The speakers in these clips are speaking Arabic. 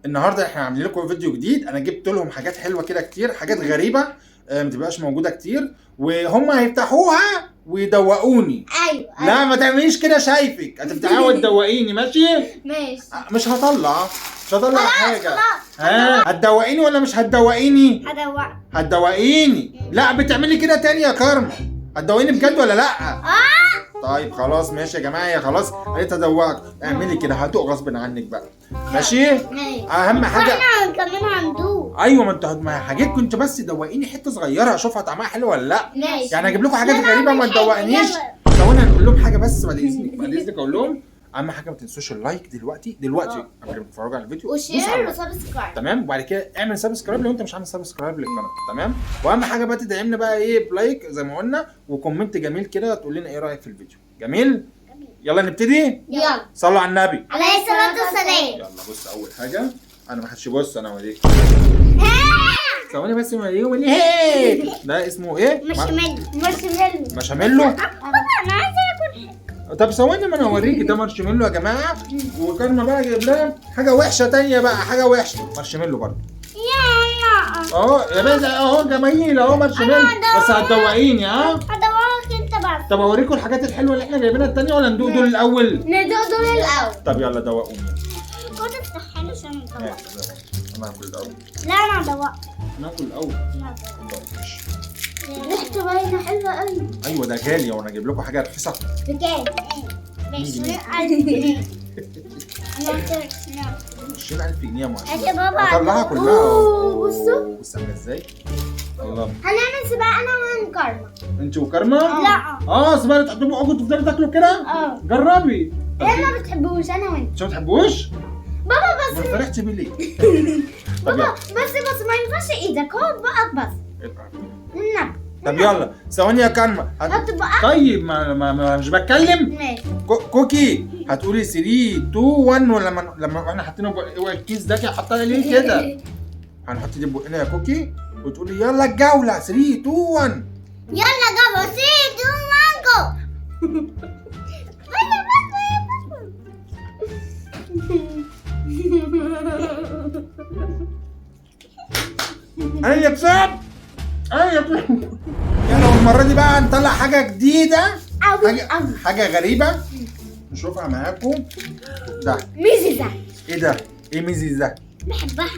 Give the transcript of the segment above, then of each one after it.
النهارده احنا عاملين لكم فيديو جديد. انا جبت لهم حاجات حلوه كده كتير، حاجات غريبه ما تبقاش موجوده كتير، وهم هيفتحوها ويدوقوني. ايوه لا ما تعمليش كده، شايفك هتفتحيها وتدوقيني. ماشي ماشي. مش هطلع حاجه. خلاص. ها هتدوقيني ولا مش هتدوقيني؟ هدوقك. هتدوقيني. لا بتعملي كده تاني يا كارما. هتدوقيني بجد ولا لا؟ طيب خلاص ماشي يا جماعه، يا خلاص قالت ادوقك. اعملي كده، هتوق غصب عنك بقى. ماشي. اهم حاجه احنا كمان هندوق. ايوه، ما انتوا حاجات كنت بس دوقيني حته صغيره اشوفها طعمها حلو ولا لا. ماشي. يعني اجيب لكم حاجات لا، غريبه ما نعمل حاجة. تدوقنيش. يلا. ثواني هنقول لهم حاجه بس بعد اذنك اقول لهم اهم حاجه ما تنسوش اللايك دلوقتي قبل ما تتفرجوا على الفيديو، دوس على وشير اللايك. وسبسكرايب. تمام. وبعد كده اعمل سبسكرايب لو انت مش عامل سبسكرايب للقناه. تمام. واهم حاجه بقى تدعمنا بقى ايه بلايك زي ما قلنا، وكومنت جميل كده تقول لنا ايه رايك في الفيديو. جميل. يلا نبتدي. يلا. صلوا على النبي عليه الصلاة والسلام. يلا. بص اول حاجه انا ما حدش يبص، انا اوريك. ثواني بس اوريهم ايه ده اسمه ايه؟ مارشميلو. مارشميلو. انا عايزه اكل. طب ثواني ما انا اوريك. ده مارشميلو يا جماعه. وكارما بقى جايب لها حاجه وحشه تانية بقى، حاجه وحشه. مارشميلو برضه يلا. يا باشا اهو جمايل اهو مارشميلو. بس هتدوقيني هدوقك انت بس. طب اوريكم الحاجات الحلوه اللي احنا جايبينها التانية ولا ندوق دول الاول؟ ندوق دول الاول. طب يلا دوقوني. كنت تفتحها لي عشان ندوق. انا هاكل الاول. لا انا هدوق. ناكل الاول. ريحته باينه حلوه قوي. ايوه ده غالي، وانا اجيب لكم حاجه رخيصه. بكام؟ جنيه. 20000 جنيه يا معلم. يا بابا. هطلعها كلها. أوه، بصوا. بص عامله ازاي. الله. هنعمل سباق انا وكارما. انت وكارما؟ لا. سبحان تحطوا بقكم تفضلوا تاكلوا كده؟ جربي. هي ما بتحبوش انا وانت. انت ما بتحبوش؟ بابا ما بس. فرحتي بيه ليه؟ بابا بس ما ينفعش ايدك، هو بقك بس. النبي. طب يلا ثواني يا كارما. حط بقك. طيب ما مش بتكلم. ماشي. كوكي هتقولي 3 2 1 ولا لما احنا حاطين الكيس ده كده حطها ليه كده؟ هنحط دي بقنا يا كوكي وتقولي يلا الجوله 3 2 1. يلا جابوا 3 2 1 جو. انا اللي كسبت. يلا والمره دي بقى هنطلع حاجه جديده، حاجه غريبه نشوفها معاكم. ده ميزيزا. ايه ده؟ ايه ميزي ده؟ بحبها.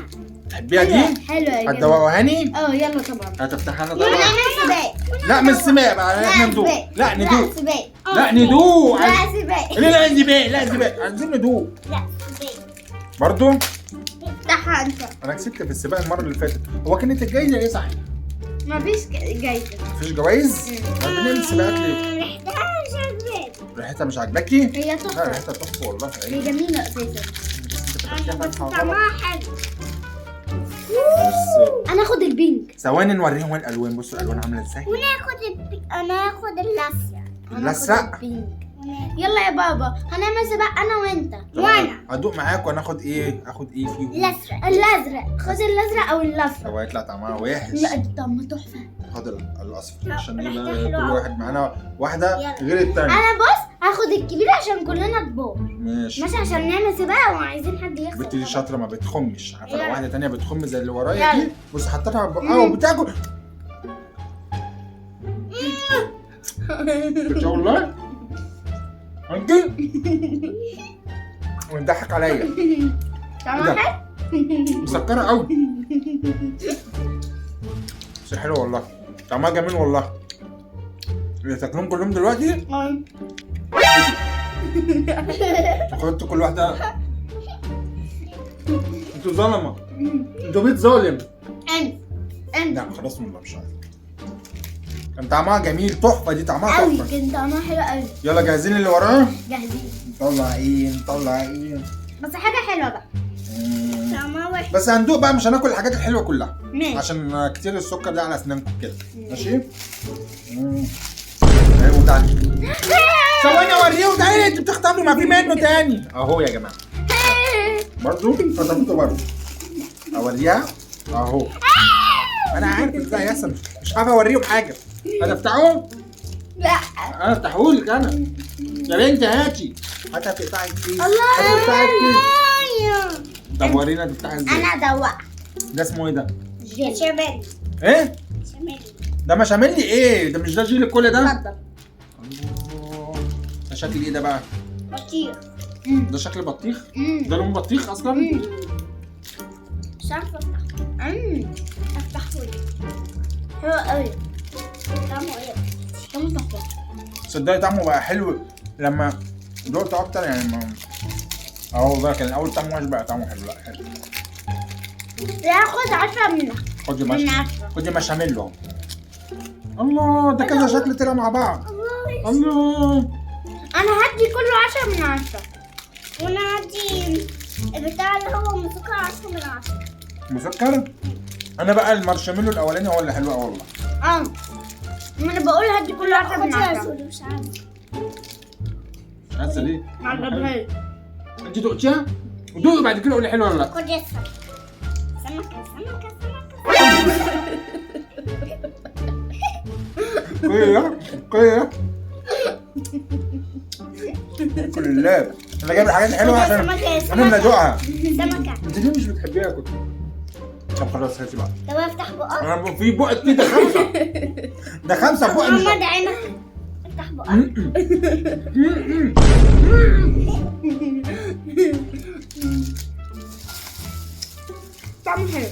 تحبيها دي؟ حلوه يا جماعه. هتدوقوهاني؟ يلا طبعا. هتفتحها لنا يلا طبعا. نعمل سباق. لا مش سباق بقى، احنا ندوق. لا ندوق. سباق. لا ندوق. لا سباق. لا سباق عايزين ندوق لا سباق. برضو. افتحها انت. انا كسبت في السباق المره اللي فاتت. هو كانت الجايزه ايه صحيح؟ مفيش جايزه. مفيش جوايز؟ ما بنعمل سباقات ليه؟ ريحتها مش عاجباني. ريحتها مش عاجباكي؟ هي لا تحفه. ريحتها تحفه والله. هي جميله اساسا. بس طعمها حلو. انا اخد البينك. ثواني نوريهم الالوان. بصوا الالوان عامله ازاي. انا اخد الازرق. الازرق. يلا يا بابا هنعمل سباق انا وانت وانا. هدوق معاك وانا اخد ايه فيهم؟ الازرق. خد الازرق او الاصفر. هو هيطلع طعمها وحش. لا طعمه تحفه. خد الاصفر عشان ريحتها يبقى حلوة كل أوي. واحد معانا واحده يلا. غير التانية. انا بص هاخد الكبير عشان كلنا كبار. ماشي عشان نعمل سباق وعايزين حد يخسر. البت دي شاطره ما بتخمش. عارفه لو يلا. واحده تانية بتخم زي اللي ورايا يلا. دي. بص حطيتها بقها وبتاكل. ان والله انت ويضحك عليا. طعمها حلو. مسكره قوي بس حلو والله. طعمها جميل والله. اللي تاكلهم كلهم دلوقتي خدتوا كل واحده. انتوا ظلمه. انتوا بيت ظالم. انت لا خلاص والله مش عارف. كان طعمها جميل تحفه. دي طعمها قوي. تحفه. كان طعمها حلو قوي. يلا جاهزين اللي وراه؟ جاهزين. نطلع ايه بس حاجه حلوه بقى. طعمها وحش. بس هندوق بقى، مش هناكل الحاجات الحلوه كلها ماشي. عشان كتير السكر ده على اسنانكم كده. ماشي. ايوه تعالي. ثواني اوريه. تعالي انت بتختاري ما في منه تاني اهو يا جماعه. برضو فتفوته برضو اوريها اهو. انا عارف ازاي يحصل. مش عارف اوريهم حاجه. هتفتحوه؟ لا. انا افتحهولك انا. يا بنت هاتي. هاتها تقطعي الكيس. الله. هتقطعي الكيس. طب ورينا بتفتحها ازاي؟ انا ادوق. ده اسمه ايه ده؟ بشاميل. ايه؟ بشاميل. ده مشاميل ايه؟ ده مش ده جيل كل ده؟ اتفضل. الله. ده شكل ايه ده بقى؟ بطيخ. ده شكل بطيخ؟ ده لون بطيخ اصلا؟ مش عارفه افتحه. افتحه لي. حلو قوي. طعمه ايه؟ طعمه تحفه. صدقني طعمه بقى حلو لما دقته اكتر يعني ما اهو بقى كان الاول طعمه وحش بقى طعمه حلو. لا حلو. لا خد 10 منها. خدي من مشاميل. 10. خدي مشاميل اهو. الله ده كذا شكل طلع مع بعض. الله. انا هدي كله 10 من 10. وانا هدي البتاع اللي هو مسكر 10 من 10. مسكر؟ انا بقى المارشميلو الاولاني هو اللي حلو قوي والله. ما انا بقول هدي كله 10 من 10. مش عارفه ليه؟ ما عجبهاش. انت دقتيها؟ ودوقي بعد كده قولي حلوه ولا لا. خد يا سمكة. كده كده كل الله انا جايب الحاجات الحلوه عشان انا اللي ادوقها. سمكة. انت ليه مش بتحبيها كنت؟ طب خلاص هاتي بقى. طب افتح بقك. انا في بقك كده 5. ده 5 بقى مش محمد عينك. افتح بقك. طعمه حلو.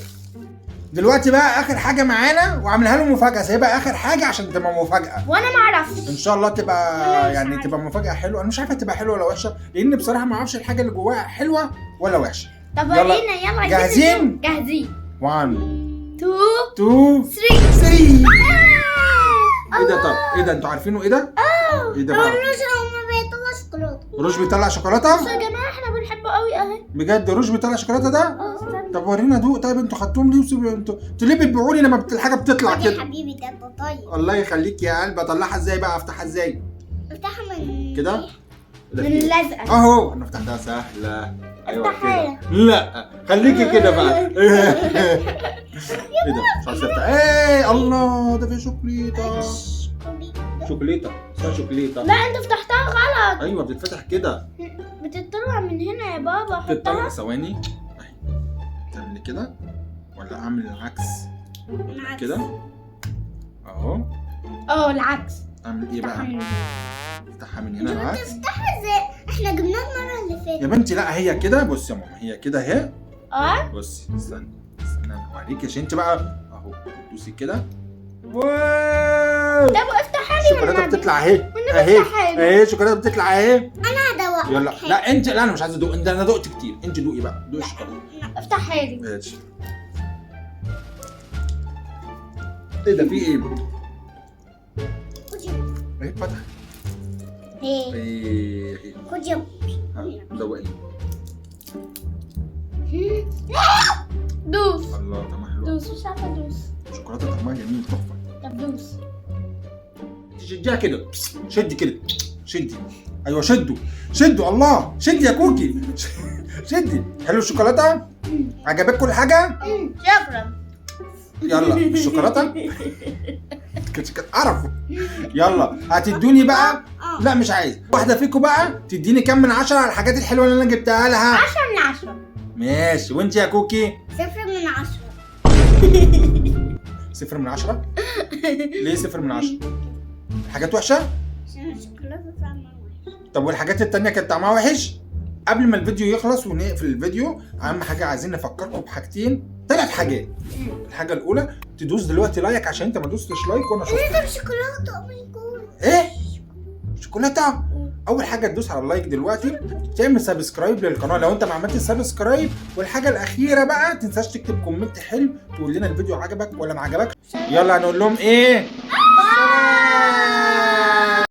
دلوقتي بقى اخر حاجه معانا وعاملها له مفاجاه، سايبها اخر حاجه عشان تبقى مفاجاه. وانا ما اعرفش. ان شاء الله تبقى أنا مش يعني عارفة. تبقى مفاجاه حلوه. انا مش عارفه تبقى حلوه ولا وحشه لان بصراحه ما اعرفش الحاجه اللي جواها حلوه ولا وحشه. طب يلا. ورينا يلا. جاهزين؟ جاهزين. 1 2 2 3. 3. ايه ده؟ طب ايه ده؟ انتوا عارفينه ايه ده؟ ايه ده بقى؟ الروج هما بيطلعوا شوكولاته. روج بيطلع شوكولاته؟ بصوا يا جماعه احنا بنحبه قوي اهي. بجد روج بيطلع شوكولاته ده؟ استنى. طب ورينا دوق. طيب انتوا خدتوهم ليه انتوا ليه بتبيعوا لي لما الحاجه بتطلع خد يا كده؟ حبيبي ده انت طيب. الله يخليك يا قلبي. اطلعها ازاي بقى؟ افتحها ازاي؟ افتحها من كده؟ ده من في إيه؟ اللزقه. اهو انا فتحتها سهله. ايوه افتحها كده. لا خليكي كده بقى. ايه ده؟ مش عايز افتح. ايه الله ده فيه شوكولاته. شوكولاته اسمها شوكولاته. لا انت فتحتها غلط. ايوه بتتفتح كده. بتطلع من هنا يا بابا. بتطلع حطها. ثواني. اهي تعملي كده ولا اعمل العكس؟ العكس. كده اهو. العكس. اعمل ايه افتحها بقى؟ من هنا. افتحها من هنا العكس. تفتحها ازاي؟ احنا جبناها المره اللي فاتت. يا بنتي لا هي كده. بصي يا ماما هي كده اهي. بصي استني انا هوريكي عشان انت بقى اهو دوسي كده. واو طب افتحها لي الشوكولاته والنبي. بتطلع اهي والنبي افتحها لي. اهي الشوكولاته بتطلع اهي. انا هدوق. يلا لا انت لا انا مش عايز ادوق. انا دقت كتير. انت دوقي بقى. دوقي الشوكولاته. افتحها لي. ماشي. ايه ده في ايه؟ اهي فتح. ايه خد يا دوقي. دوس. الله طعمها حلو. دوس مش عارفه دوس. الشوكولاته طعمها جميل تحفه. طب دوس. تشديها كده. شدي كده. شدي. ايوه شدوا الله. شدي يا كوكي. شدي. حلو الشوكولاته؟ عجبك كل حاجه؟ شكرا. يلا الشوكولاته كنت اعرف. يلا هتدوني بقى. لا مش عايز. واحده فيكم بقى تديني كام من 10 على الحاجات الحلوه اللي انا جبتها لها. 10 من 10. ماشي. وانت يا كوكي؟ 0 من 10. 0 من 10. ليه 0 من 10؟ حاجات وحشه؟ عشان الشوكولاته طعمها وحش. طب والحاجات التانية كانت طعمها وحش؟ قبل ما الفيديو يخلص ونقفل الفيديو اهم حاجه عايزين نفكركم بحاجتين 3 حاجات. الحاجه الاولى تدوس دلوقتي لايك عشان انت ما دوستش لايك وانا شفت. ده شوكولاته. او ماي جاد. ايه شوكولاته؟ اول حاجه تدوس على اللايك دلوقتي. تعمل سبسكرايب للقناه لو انت ما عملتش سبسكرايب. والحاجه الاخيره بقى تنساش تكتب كومنت حلو تقول لنا الفيديو عجبك ولا ما عجبكش. يلا هنقول لهم ايه؟